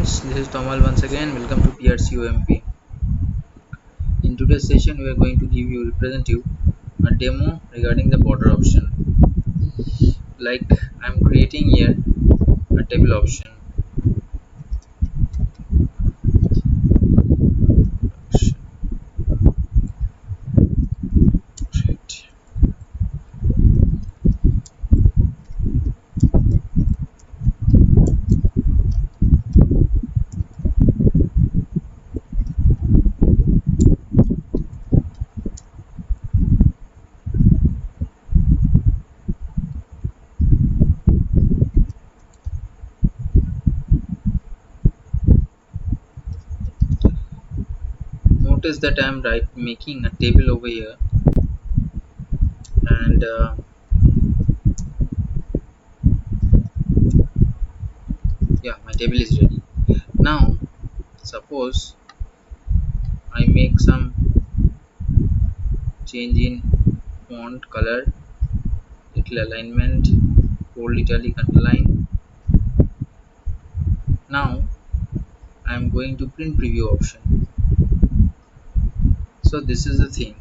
friends, this is Tomal once again. Welcome to PRCOMP. In today's session, we are going to present you a demo regarding the border option. Like I'm creating here a table option. Right. Notice that I'm making a table over here, and yeah, my table is ready. Now, suppose I make some change in font color, little alignment, bold italic underline. Now I am going to print preview option. So this is the thing.